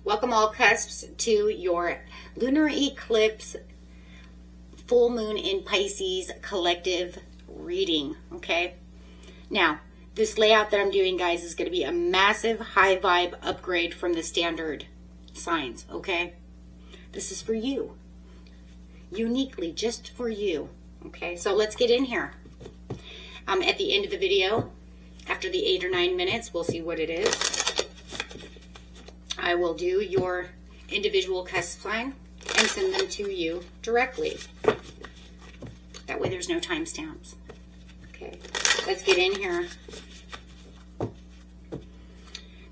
Welcome all cusps to your lunar eclipse full moon in Pisces collective reading. Okay, now this layout that I'm doing, guys, is going to be a massive high vibe upgrade from the standard signs. Okay, this is for you, uniquely just for you. Okay, so let's get in here. At the end of the video, after the 8 or 9 minutes, we'll see what it is. I will do your individual cusp sign and send them to you directly. That way there's no timestamps. Okay, let's get in here.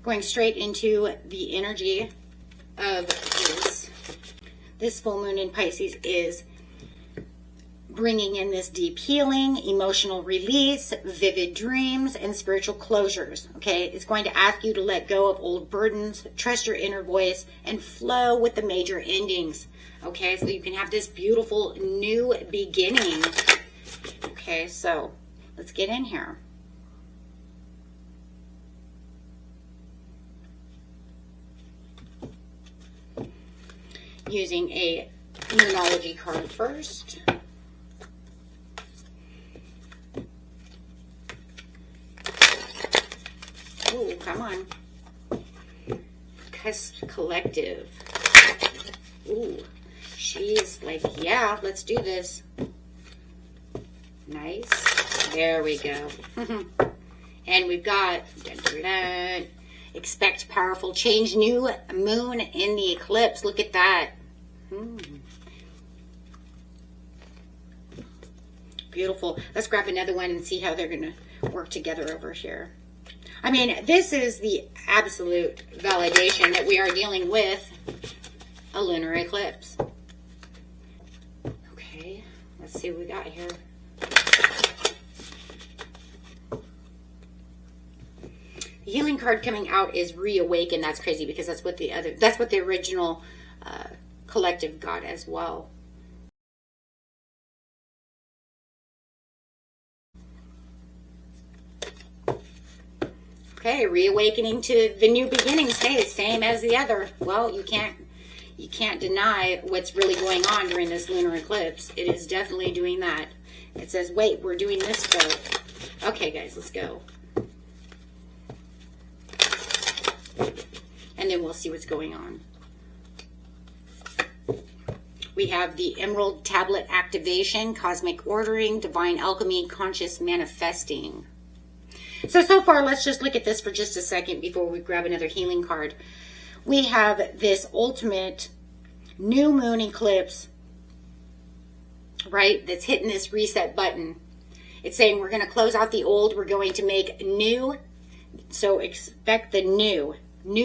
Going straight into the energy of this full moon in Pisces is bringing in this deep healing, emotional release, vivid dreams, and spiritual closures. Okay, it's going to ask you to let go of old burdens, trust your inner voice, and flow with the major endings. Okay, so you can have this beautiful new beginning. Okay, so let's get in here. Using a numerology card first. Oh, come on. Cusp Collective. Ooh, she's like, yeah, let's do this. Nice. There we go. And we've got, expect powerful change, new moon in the eclipse. Look at that. Beautiful. Let's grab another one and see how they're going to work together over here. I mean, this is the absolute validation that we are dealing with a lunar eclipse. Okay, let's see what we got here. The healing card coming out is reawaken. That's crazy because that's what the original collective got as well. Okay, reawakening to the new beginnings. Hey, same as the other. Well, you can't deny what's really going on during this lunar eclipse. It is definitely doing that. It says, wait, we're doing this though. Okay, guys, let's go. And then we'll see what's going on. We have the Emerald Tablet Activation, Cosmic Ordering, Divine Alchemy, Conscious Manifesting. So far, let's just look at this for just a second before we grab another healing card. We have this ultimate new moon eclipse, right, that's hitting this reset button. It's saying we're going to close out the old. We're going to make new. So expect the new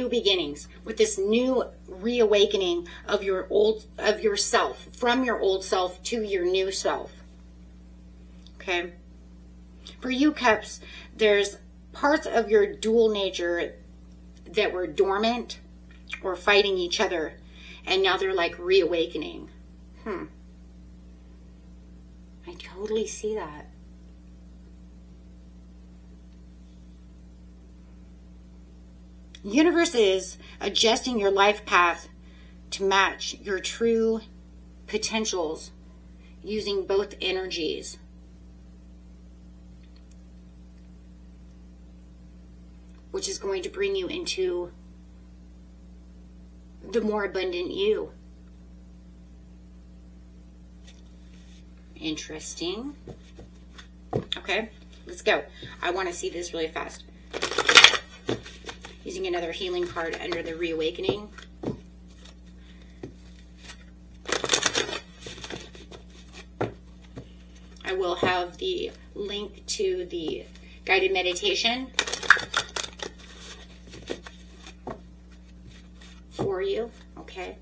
beginnings with this new reawakening of yourself, from your old self to your new self. Okay. For you, Cups, there's parts of your dual nature that were dormant or fighting each other, and now they're like reawakening. I totally see that. The universe is adjusting your life path to match your true potentials using both energies. Which is going to bring you into the more abundant you. Interesting. Okay, let's go. I want to see this really fast. Using another healing card under the reawakening. I will have the link to the guided meditation for you, okay,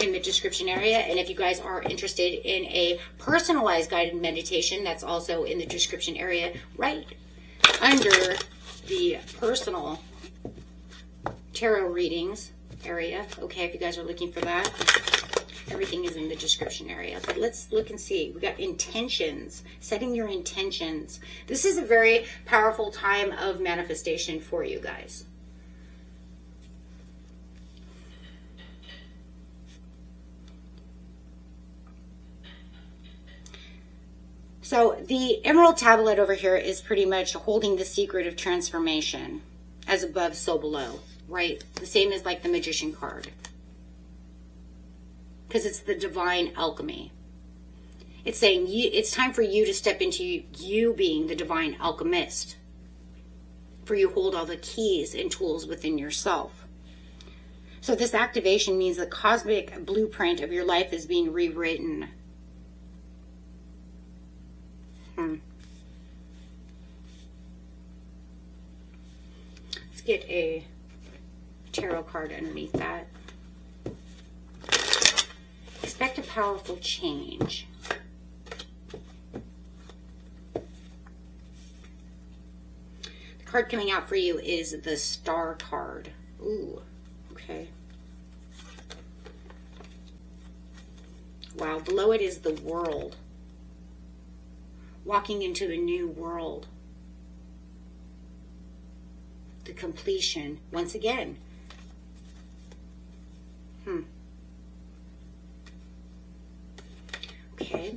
in the description area. And if you guys are interested in a personalized guided meditation, that's also in the description area right under the personal tarot readings area. Okay, if you guys are looking for that, everything is in the description area. But let's look and see. We got intentions, setting your intentions. This is a very powerful time of manifestation for you guys. So the emerald tablet over here is pretty much holding the secret of transformation, as above, so below, right? The same as like the magician card. Because it's the divine alchemy. It's saying it's time for you to step into you being the divine alchemist. For you hold all the keys and tools within yourself. So this activation means the cosmic blueprint of your life is being rewritten. Let's get a tarot card underneath that. Expect a powerful change. The card coming out for you is the Star card. Ooh, okay. Wow, below it is the World. Walking into a new world. The completion, once again. Okay.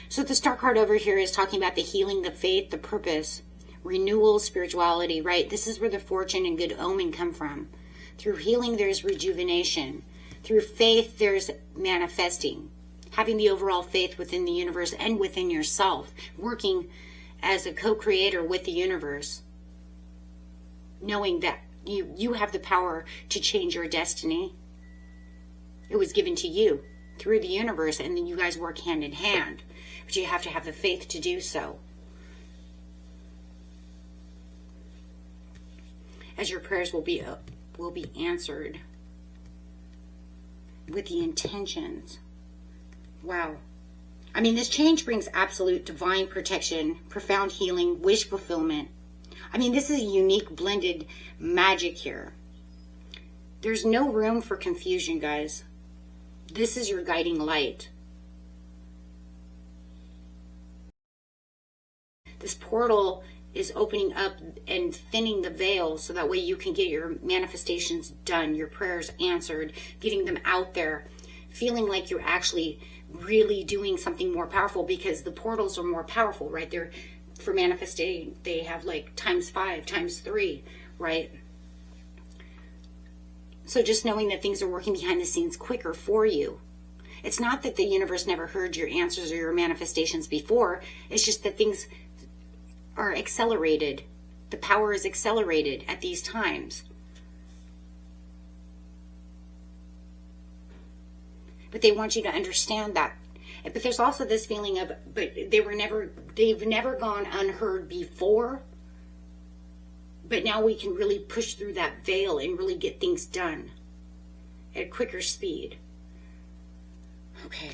So the Star card over here is talking about the healing, the faith, the purpose, renewal, spirituality, right? This is where the fortune and good omen come from. Through healing, there's rejuvenation. Through faith, there's manifesting. Having the overall faith within the universe and within yourself. Working as a co-creator with the universe. Knowing that you have the power to change your destiny. It was given to you through the universe, and then you guys work hand in hand. But you have to have the faith to do so. As your prayers will be answered with the intentions. Wow. I mean, this change brings absolute divine protection, profound healing, wish fulfillment. I mean, this is a unique blended magic here. There's no room for confusion, guys. This is your guiding light. This portal is opening up and thinning the veil so that way you can get your manifestations done, your prayers answered, getting them out there, feeling like you're actually really doing something more powerful, because the portals are more powerful, right? They're for manifesting, they have like ×5, ×3, right? So just knowing that things are working behind the scenes quicker for you. It's not that the universe never heard your answers or your manifestations before. It's just that things are accelerated. The power is accelerated at these times. But they want you to understand that. But there's also this feeling of, but they've never gone unheard before. But now we can really push through that veil and really get things done at quicker speed. Okay.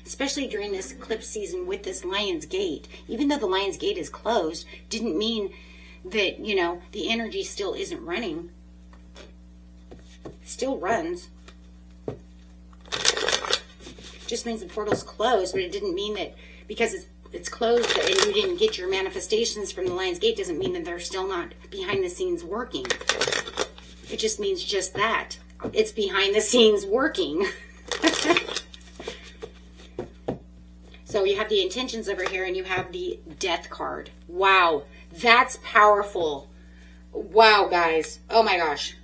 Especially during this eclipse season with this Lion's Gate. Even though the Lion's Gate is closed, didn't mean that, you know, the energy still isn't running. Still runs. Just means the portal's closed, but it didn't mean that because it's closed and you didn't get your manifestations from the Lion's Gate doesn't mean that they're still not behind the scenes working. It just means just that. It's behind the scenes working. So you have the intentions over here and you have the Death card. Wow, that's powerful. Wow, guys. Oh my gosh.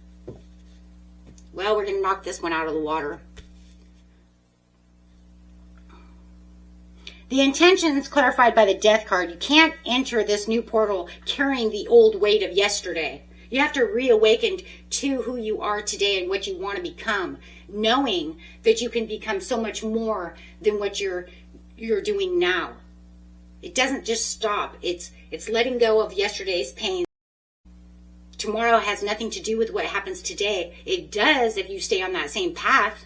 Well, we're going to knock this one out of the water. The intentions clarified by the Death card. You can't enter this new portal carrying the old weight of yesterday. You have to reawaken to who you are today and what you want to become, knowing that you can become so much more than what you're doing now. It doesn't just stop. It's letting go of yesterday's pain. Tomorrow has nothing to do with what happens today. It does if you stay on that same path.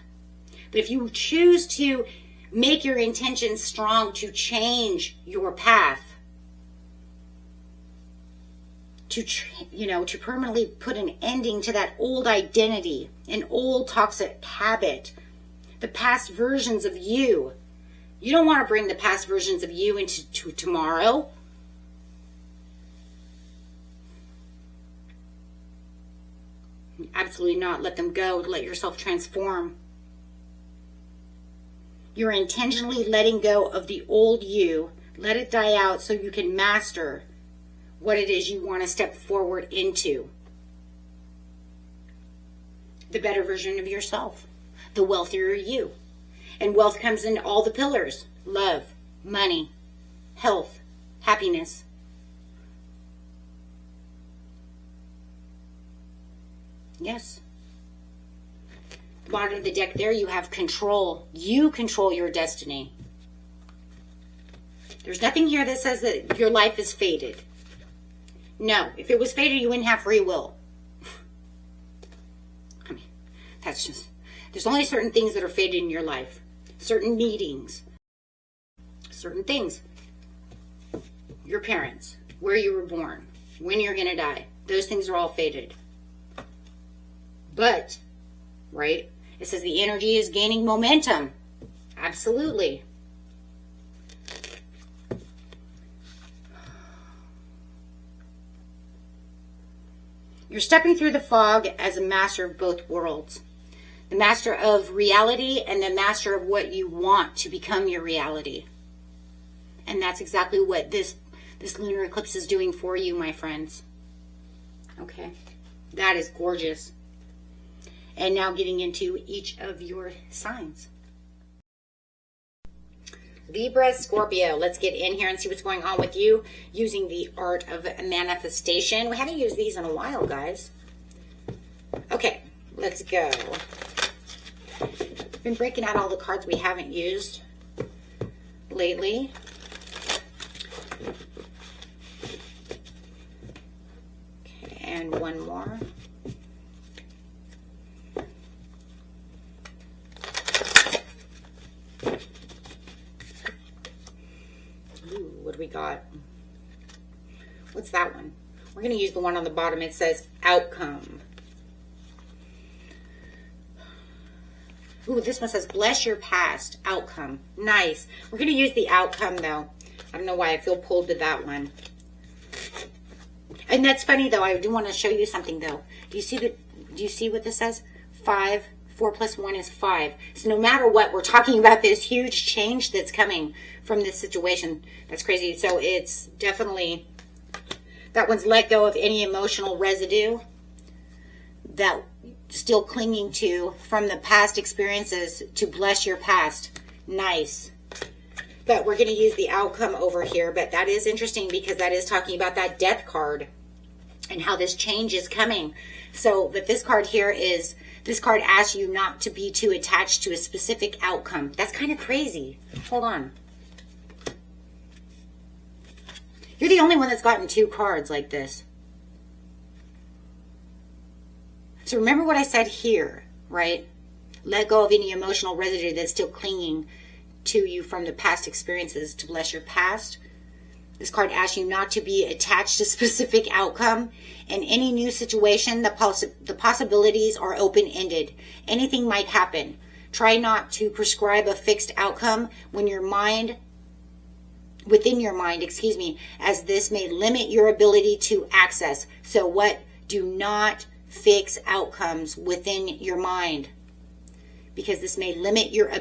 But if you choose to make your intentions strong to change your path, to permanently put an ending to that old identity, an old toxic habit, the past versions of you. You don't want to bring the past versions of you into tomorrow. Absolutely not. Let them go. Let yourself transform. You're intentionally letting go of the old you. Let it die out so you can master what it is you want to step forward into. The better version of yourself. The wealthier you. And wealth comes in all the pillars. Love, money, health, happiness. Yes. Bottom of the deck there, you have control. You control your destiny. There's nothing here that says that your life is fated. No, if it was fated, you wouldn't have free will. I mean, that's just, there's only certain things that are fated in your life. Certain meetings. Certain things. Your parents. Where you were born. When you're going to die. Those things are all fated. But, right? It says the energy is gaining momentum. Absolutely. You're stepping through the fog as a master of both worlds. The master of reality and the master of what you want to become your reality. And that's exactly what this lunar eclipse is doing for you, my friends. Okay. That is gorgeous. And now getting into each of your signs. Libra, Scorpio. Let's get in here and see what's going on with you using the art of manifestation. We haven't used these in a while, guys. Okay, let's go. Been breaking out all the cards we haven't used lately. Okay, and one more. What do we got? What's that one? We're going to use the one on the bottom. It says outcome. Ooh, this one says bless your past. Outcome. Nice. We're going to use the outcome though. I don't know why I feel pulled to that one. And that's funny though. I do want to show you something though. Do you see what this says? 5. 4 plus 1 is 5. So no matter what, we're talking about this huge change that's coming from this situation. That's crazy. So it's definitely, that one's let go of any emotional residue that still clinging to from the past experiences to bless your past. Nice. But we're going to use the outcome over here. But that is interesting because that is talking about that death card and how this change is coming. So, but this card here is, this card asks you not to be too attached to a specific outcome. That's kind of crazy. Hold on. You're the only one that's gotten 2 cards like this. So remember what I said here, right? Let go of any emotional residue that's still clinging to you from the past experiences to bless your past. This card asks you not to be attached to a specific outcome. In any new situation, the possibilities are open-ended. Anything might happen. Try not to prescribe a fixed outcome within your mind, as this may limit your ability to access. So what? Do not fix outcomes within your mind, because this may limit your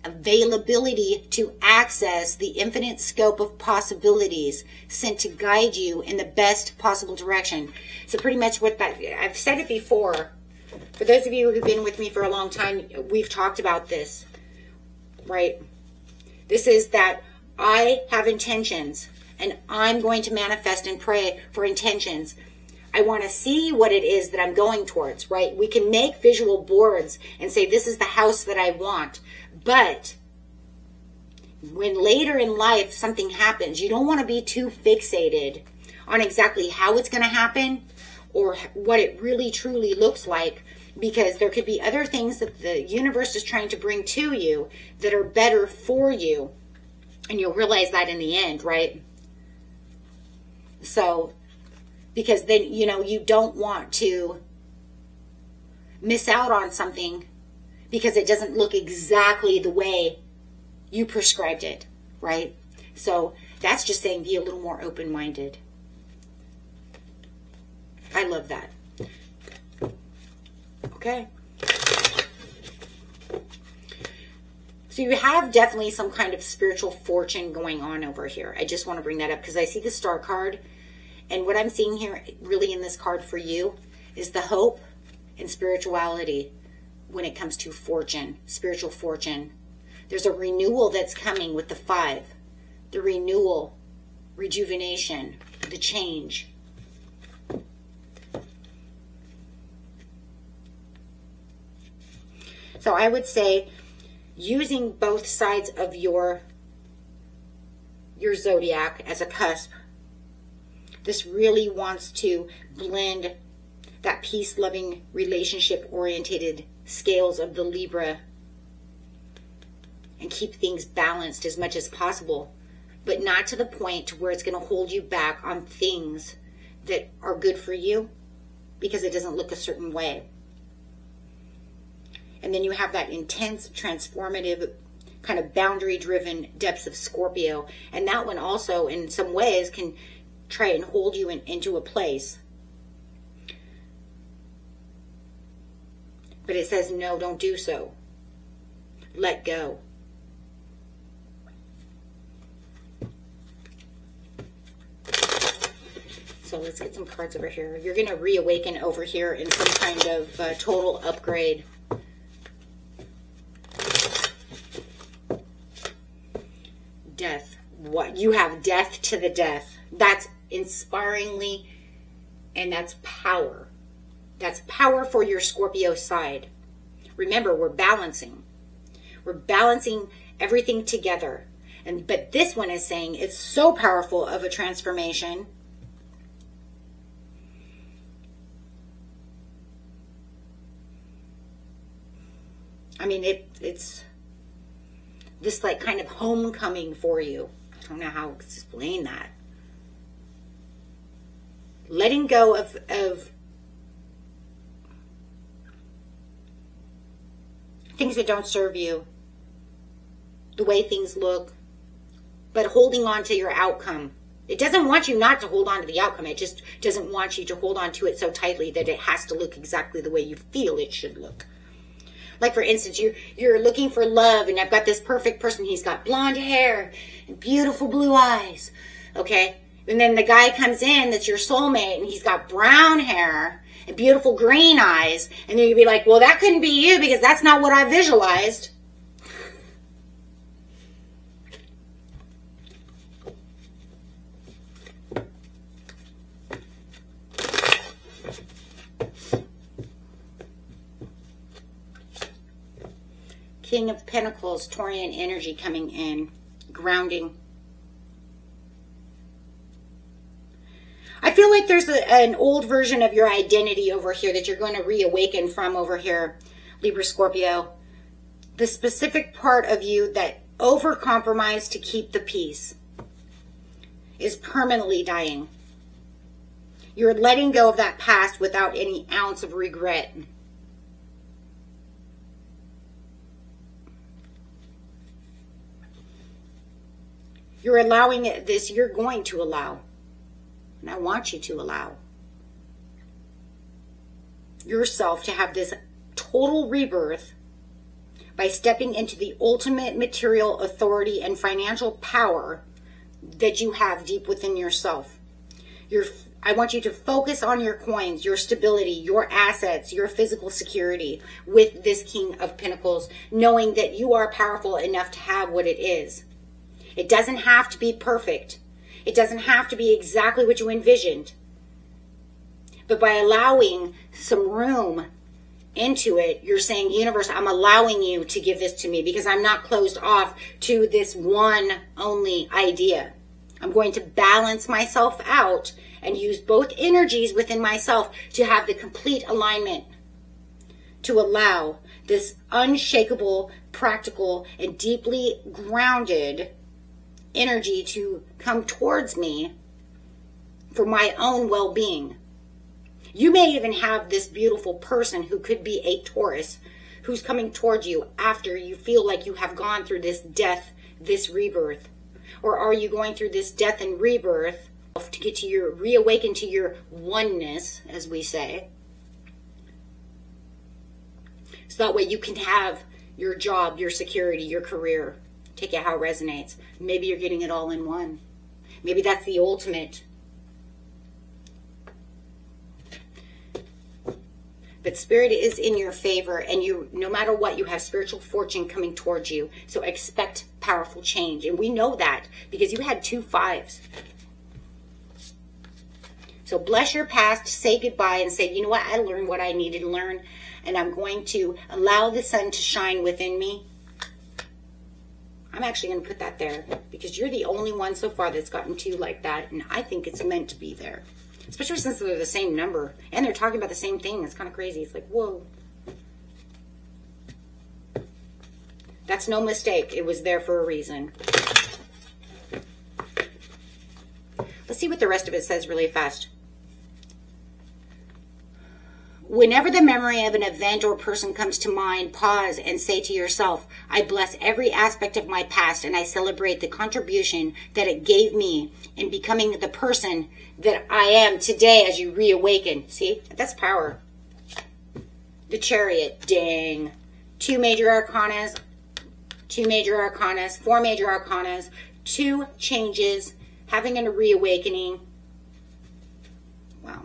availability to access the infinite scope of possibilities sent to guide you in the best possible direction. So pretty much what that, I've said it before. For those of you who've been with me for a long time, we've talked about this, right? This is that I have intentions and I'm going to manifest and pray for intentions. I want to see what it is that I'm going towards, right? We can make visual boards and say, this is the house that I want. But when later in life something happens, you don't want to be too fixated on exactly how it's going to happen or what it really truly looks like, because there could be other things that the universe is trying to bring to you that are better for you. And you'll realize that in the end, right? So, because then, you know, you don't want to miss out on something because it doesn't look exactly the way you prescribed it, right? So that's just saying be a little more open-minded. I love that. Okay. So you have definitely some kind of spiritual fortune going on over here. I just want to bring that up because I see the Star card. And what I'm seeing here really in this card for you is the hope and spirituality when it comes to fortune, spiritual fortune. There's a renewal that's coming with the 5. The renewal, rejuvenation, the change. So I would say using both sides of your zodiac as a cusp, this really wants to blend that peace-loving, relationship-oriented scales of the Libra and keep things balanced as much as possible, but not to the point to where it's going to hold you back on things that are good for you because it doesn't look a certain way. And then you have that intense, transformative, kind of boundary-driven depths of Scorpio. And that one also, in some ways, can try and hold you into a place. But it says, no, don't do so. Let go. So let's get some cards over here. You're going to reawaken over here in some kind of total upgrade. Death. What? You have death to the death. That's inspiringly, and that's power. That's power for your Scorpio side. Remember, we're balancing. We're balancing everything together. But this one is saying it's so powerful of a transformation. I mean, it's this like kind of homecoming for you. I don't know how to explain that. Letting go of things that don't serve you, the way things look, but holding on to your outcome. It doesn't want you not to hold on to the outcome. It just doesn't want you to hold on to it so tightly that it has to look exactly the way you feel it should look. Like, for instance, you're looking for love, and I've got this perfect person. He's got blonde hair and beautiful blue eyes, okay? And then the guy comes in that's your soulmate, and he's got brown hair and beautiful green eyes. And then you'd be like, well, that couldn't be you because that's not what I visualized. King of Pentacles, Taurian energy coming in, grounding. I feel like there's an old version of your identity over here that you're going to reawaken from over here, Libra, Scorpio. The specific part of you that overcompromised to keep the peace is permanently dying. You're letting go of that past without any ounce of regret. You're allowing this, you're going to allow, and I want you to allow yourself to have this total rebirth by stepping into the ultimate material authority and financial power that you have deep within yourself. I want you to focus on your coins, your stability, your assets, your physical security with this King of Pentacles, knowing that you are powerful enough to have what it is. It doesn't have to be perfect. It doesn't have to be exactly what you envisioned. But by allowing some room into it, you're saying, universe, I'm allowing you to give this to me because I'm not closed off to this one only idea. I'm going to balance myself out and use both energies within myself to have the complete alignment to allow this unshakable, practical, and deeply grounded energy to come towards me for my own well-being. You may even have this beautiful person who could be a Taurus who's coming towards you after you feel like you have gone through this death, this rebirth. Or are you going through this death and rebirth to get to your, reawaken to your oneness, as we say. So that way you can have your job, your security, your career. Take it how it resonates. Maybe you're getting it all in one. Maybe that's the ultimate. But Spirit is in your favor, and you, no matter what, you have spiritual fortune coming towards you. So expect powerful change. And we know that because you had 2 5s. So bless your past, say goodbye, and say, you know what, I learned what I needed to learn, and I'm going to allow the sun to shine within me. I'm actually going to put that there because you're the only one so far that's gotten 2 like that, and I think it's meant to be there. Especially since they're the same number and they're talking about the same thing. It's kind of crazy. It's like, whoa. That's no mistake. It was there for a reason. Let's see what the rest of it says really fast. Whenever the memory of an event or person comes to mind, pause and say to yourself, I bless every aspect of my past and I celebrate the contribution that it gave me in becoming the person that I am today as you reawaken. See, that's power. The Chariot, dang. 2 major arcanas, 2 major arcanas, 4 major arcanas, 2 changes, having a reawakening. Wow.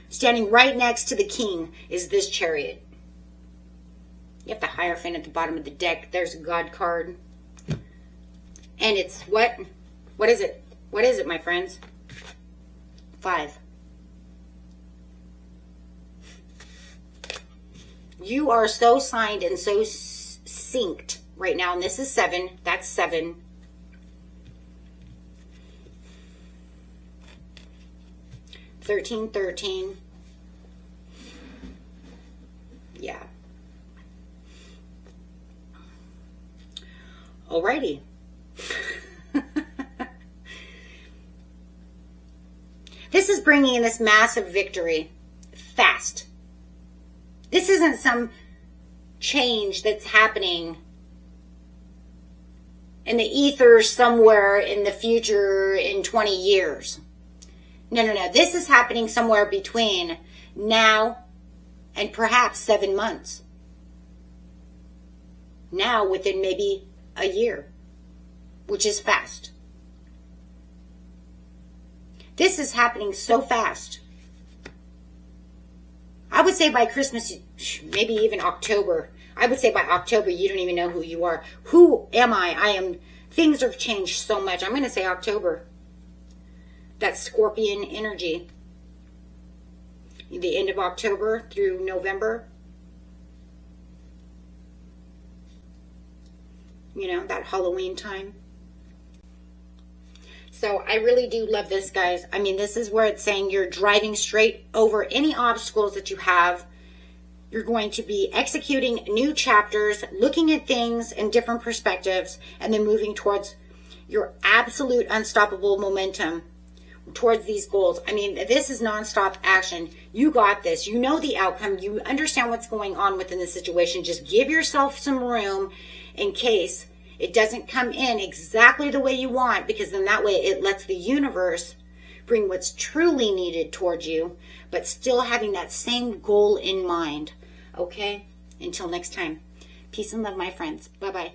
Standing right next to the King is this Chariot. You have the Hierophant at the bottom of the deck. There's a God card. And it's what? What is it? What is it, my friends? 5. You are so signed and so synced right now. And this is 7. That's 7. Thirteen, 13. Yeah. Alrighty. This is bringing in this massive victory fast. This isn't some change that's happening in the ether somewhere in the future in 20 years. No, no, no. This is happening somewhere between now and perhaps 7 months. Now within maybe a year, which is fast. This is happening so fast. I would say by Christmas, maybe even October. I would say by October, you don't even know who you are. Who am I? Things have changed so much. I'm going to say October. That Scorpion energy. The end of October through November. You know, that Halloween time. So I really do love this, guys. I mean, this is where it's saying you're driving straight over any obstacles that you have. You're going to be executing new chapters, looking at things in different perspectives, and then moving towards your absolute unstoppable momentum towards these goals. I mean, this is nonstop action. You got this. You know the outcome. You understand what's going on within the situation. Just give yourself some room in case it doesn't come in exactly the way you want, because then that way it lets the universe bring what's truly needed towards you, but still having that same goal in mind. Okay? Until next time. Peace and love, my friends. Bye-bye.